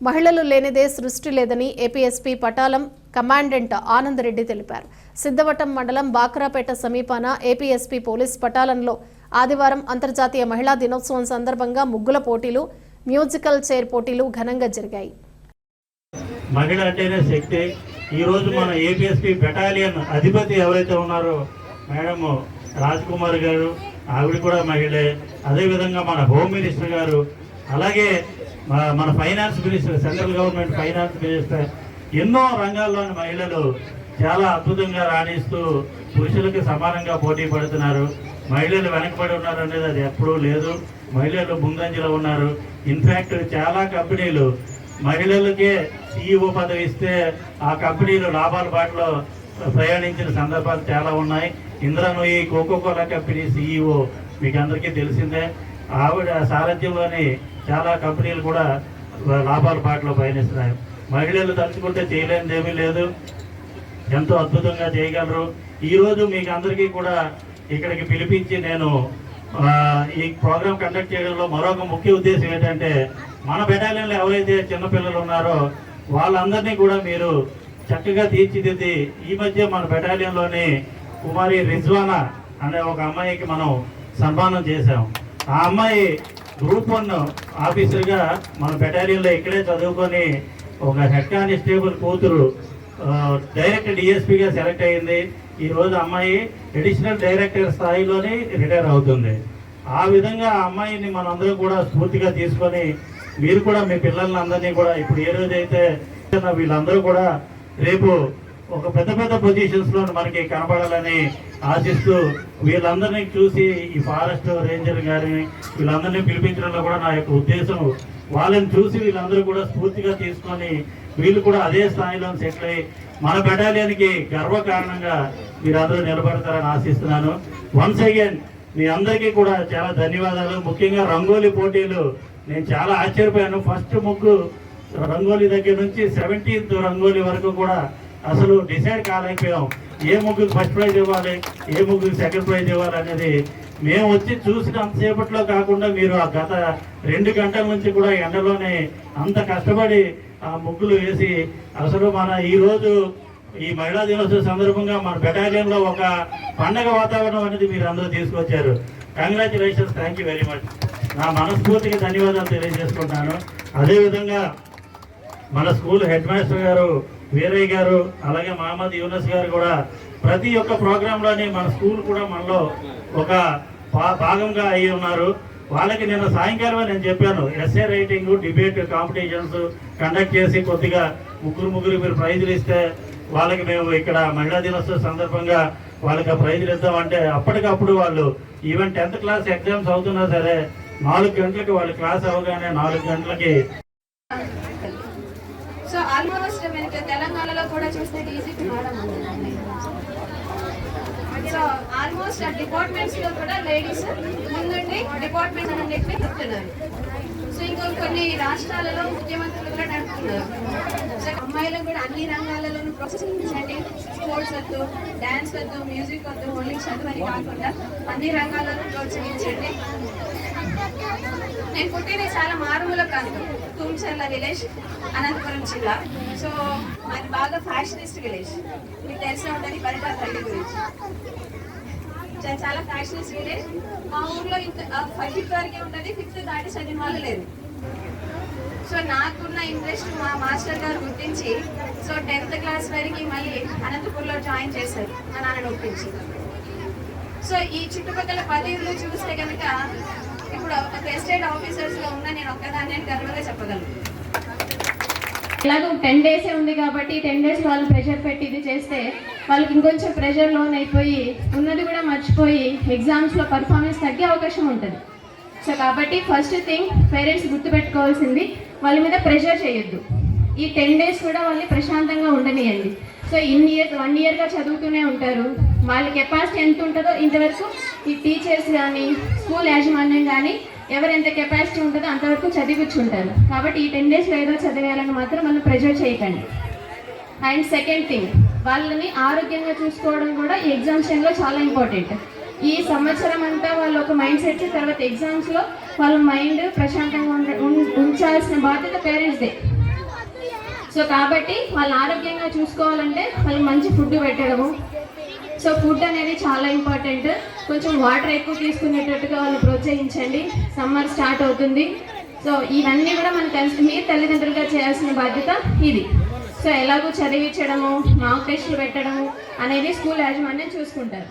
మహిళలు లేనిదే సృష్టి లేదని ఏపీఎస్పీ పటాలం కమాండెంట్ ఆనందరెడ్డి తెలిపారు. సిద్ధవటం మండలం బాక్రాపేట సమీపాన ఏపీఎస్పీ పోలీస్ పటాలంలో ఆదివారం అంతర్జాతీయ మహిళా దినోత్సవం సందర్భంగా ముగ్గుల పోటీలు, మ్యూజికల్ చైర్ పోటీలు ఘనంగా జరిగాయి. మహిళ అంటేనే శక్తి. ఈ రోజు మన ఏపీఎస్పీ బెటాలియన్ అధిపతి ఎవరైతే ఉన్నారో మేడం రాజ్ కుమార్ గారు, ఆవిడ కూడా మహిళే. అదేవిధంగా మన హోమ్ మినిస్టర్ గారు, అలాగే మన finance minister, central government finance minister, ఎన్నో రంగాల్లోని మహిళలు చాలా అద్భుతంగా రాణిస్తూ పురుషులకి సమానంగా పోటీ పడుతున్నారు. మహిళలు వెనకబడి ఉన్నారు అనేది అది ఎప్పుడూ లేదు. మహిళలు ముందంజలో ఉన్నారు. ఇన్ఫ్యాక్ట్ చాలా కంపెనీలు మహిళలకే CEO పదవి ఇస్తే ఆ కంపెనీలు లాభాల బాటలో ప్రయాణించిన సందర్భాలు చాలా ఉన్నాయి. ఇంద్రనూయి కోకోకోలా కంపెనీ CEO మీకు అందరికీ తెలిసిందే. ఆవిడ సారథ్యంలోని చాలా కంపెనీలు కూడా లాభాల బాటలో పయనిస్తున్నాయి. మహిళలు తలుచుకుంటే చేయలేనిది ఏమీ లేదు, ఎంతో అద్భుతంగా చేయగలరు. ఈరోజు మీకు అందరికీ కూడా ఇక్కడికి పిలిపించి నేను ఈ ప్రోగ్రాం కండక్ట్ చేయడంలో మరొక ముఖ్య ఉద్దేశం ఏంటంటే, మన బెటాలియన్లో ఎవరైతే చిన్నపిల్లలు ఉన్నారో వాళ్ళందరినీ కూడా మీరు చక్కగా తీర్చిదిద్ది, ఈ మధ్య మన బెటాలియన్లోని కుమారి రిజ్వానా అనే ఒక అమ్మాయికి మనం సన్మానం చేశాం. ఆ అమ్మాయి గ్రూప్ 1 ఆఫీసర్గా మన బెటాలియన్లో ఇక్కడే చదువుకొని ఒక హెడ్ కానిస్టేబుల్ కూతురు డైరెక్ట్ DSPగా సెలెక్ట్ అయ్యింది. ఈరోజు అమ్మాయి అడిషనల్ డైరెక్టర్ స్థాయిలోని రిటైర్ అవుతుంది. ఆ విధంగా ఆ అమ్మాయిని మనందరం కూడా స్ఫూర్తిగా తీసుకొని మీరు కూడా మీ పిల్లలందరినీ కూడా ఇప్పుడు ఏ రోజైతే వీళ్ళందరూ కూడా రేపు ఒక పెద్ద పెద్ద పొజిషన్స్లో మనకి కనపడాలని ఆశిస్తూ వీళ్ళందరినీ చూసి ఈ ఫారెస్ట్ రేంజర్ గారిని వీళ్ళందరినీ పిలిపించడంలో కూడా నా యొక్క ఉద్దేశం, వాళ్ళని చూసి వీళ్ళందరూ కూడా స్ఫూర్తిగా తీసుకొని వీళ్ళు కూడా అదే స్థాయిలో సెటిల్ అయ్యి మన బెటాలియన్కి గర్వకారణంగా మీరందరూ నిలబడతారని ఆశిస్తున్నాను. వన్స్ అగైన్ మీ అందరికీ కూడా చాలా ధన్యవాదాలు. ముఖ్యంగా రంగోలీ పోటీలు నేను చాలా ఆశ్చర్యపోయాను. ఫస్ట్ ముగ్గు రంగోలీ దగ్గర నుంచి 17th రంగోలీ వరకు కూడా అసలు డిసైడ్ కాలేకపోయాం. ఏ ముగ్గుకు ఫస్ట్ ప్రైజ్ ఇవ్వాలి, ఏ ముగ్గుకు సెకండ్ ప్రైజ్ ఇవ్వాలి అనేది. మేము వచ్చి చూసినంతసేపట్లో కాకుండా మీరు ఆ గత 2 గంటల నుంచి కూడా ఎండలోనే అంత కష్టపడి ఆ ముగ్గులు వేసి అసలు మన ఈరోజు ఈ మహిళా దినోత్సవ సందర్భంగా మన బెటాలియన్లో ఒక పండగ వాతావరణం అనేది మీరు అందరూ తీసుకొచ్చారు. Congratulations, thank you very much. నా మనస్ఫూర్తిగా ధన్యవాదాలు తెలియజేసుకుంటాను. అదేవిధంగా మన స్కూల్ హెడ్ మాస్టర్ గారు వీరయ్య గారు, అలాగే మహమ్మద్ యూనస్ గారు కూడా ప్రతి ఒక్క ప్రోగ్రాంలోని మన స్కూల్ కూడా మనలో ఒక భాగంగా అయ్యి ఉన్నారు. వాళ్ళకి నిన్న సాయంకాలమే నేను చెప్పాను, essay writing, debate competitions conduct చేసి కొద్దిగా ముగ్గురు మీరు ప్రైజులు ఇస్తే వాళ్ళకి మేము ఇక్కడ మహిళా దినోత్సవ సందర్భంగా వాళ్ళకి ప్రైజులు ఇద్దామంటే అప్పటికప్పుడు వాళ్ళు ఈవెన్ 10th క్లాస్ ఎగ్జామ్స్ అవుతున్నా సరే 4 గంటలకి వాళ్ళ క్లాస్ అవగానే 4 గంటలకి. సో ఆల్మోస్ట్ మనకి తెలంగాణలో కూడా చూస్తే డీజీపీ మేడం ఉంది. సో ఆల్మోస్ట్ ఆ డిపార్ట్మెంట్స్ లో కూడా లేడీస్ ముందుండి డిపార్ట్మెంట్ అని చెప్పి చెప్తున్నారు. సో ఇంకో కొన్ని రాష్ట్రాలలో ముఖ్యమంత్రులు కూడా నడుపుతున్నారు. సో అమ్మాయిలకు కూడా అన్ని రంగాలలోనూ ప్రోత్సహించండి. స్పోర్ట్స్ వద్దు, డాన్స్ వద్దు, మ్యూజిక్ వద్దు, ఓన్లీ చదువు అని కాకుండా అన్ని రంగాలను ప్రోత్సహించండి. నేను పుట్టిన చాలా మారుమూల ప్రాంతం, తుమ్చర్ల విలేజ్, అనంతపురం జిల్లా. సో అది బాగా ఫ్యాషనిస్ట్ విలేజ్, మీకు తెలిసే ఉంటుంది పరిటాపల్లి గురించి. చాలా ఫ్యాషనిస్ట్ విలేజ్. మా ఊర్లో ఇంత 5th వరకే ఉంటుంది, 5th దాటి చదివిన వాళ్ళు లేదు. సో నాకున్న ఇంట్రెస్ట్ మా మాస్టర్ గారు గుర్తించి సో 10th క్లాస్ వరకు మళ్ళీ అనంతపూర్లో జాయిన్ చేశారు మా నాన్న ఒప్పించి. సో ఈ చుట్టుపక్కల 10 ఊర్లు చూస్తే కనుక ఇప్పుడు ఒక ఎస్టేట్ ఆఫీసర్స్ లో ఉన్న నేను ఒక్కదాన్ని గర్వంగా చెప్పగలను. ఎలాగో 10 డేసే ఉంది కాబట్టి 10 డేస్ వాళ్ళు ప్రెషర్ పెట్టి ఇది చేస్తే వాళ్ళకి ఇంకొంచెం ప్రెషర్ లోన్ అయిపోయి ఉన్నది కూడా మర్చిపోయి ఎగ్జామ్స్లో పర్ఫార్మెన్స్ తగ్గే అవకాశం ఉంటుంది. సో కాబట్టి ఫస్ట్ థింగ్ పేరెంట్స్ గుర్తుపెట్టుకోవాల్సింది, వాళ్ళ మీద ప్రెషర్ చేయొద్దు. ఈ 10 డేస్ కూడా వాళ్ళని ప్రశాంతంగా ఉండనియండి. సో 1 ఇయర్గా చదువుతూనే ఉంటారు. వాళ్ళ కెపాసిటీ ఎంత ఉంటుందో ఇంతవరకు ఈ టీచర్స్ కానీ స్కూల్ యాజమాన్యం కానీ ఎవరెంత కెపాసిటీ ఉంటుందో అంతవరకు చదివించుంటారు. కాబట్టి ఈ 10 డేస్లో ఏదో చదివేయాలని మాత్రం మనం ప్రెషర్ చేయకండి. అండ్ సెకండ్ థింగ్, వాళ్ళని ఆరోగ్యంగా చూసుకోవడం కూడా ఈ ఎగ్జామ్స్ టైంలో చాలా ఇంపార్టెంట్. ఈ సంవత్సరం అంతా వాళ్ళు ఒక మైండ్ సెట్ తర్వాత ఎగ్జామ్స్లో వాళ్ళ మైండ్ ప్రశాంతంగా ఉంచాల్సిన బాధ్యత పేరెంట్స్దే. సో కాబట్టి వాళ్ళు ఆరోగ్యంగా చూసుకోవాలంటే వాళ్ళకి మంచి ఫుడ్ పెట్టడము. సో ఫుడ్ అనేది చాలా ఇంపార్టెంట్. కొంచెం వాటర్ ఎక్కువ తీసుకునేటట్టుగా వాళ్ళు ప్రోత్సహించండి. సమ్మర్ స్టార్ట్ అవుతుంది. సో ఇవన్నీ కూడా మీరు తల్లిదండ్రులుగా చేయాల్సిన బాధ్యత ఇది. సో ఎలాగో చదివించడము, మాక్ టెస్టులు పెట్టడము అనేది స్కూల్ యాజమాన్యం చూసుకుంటారు.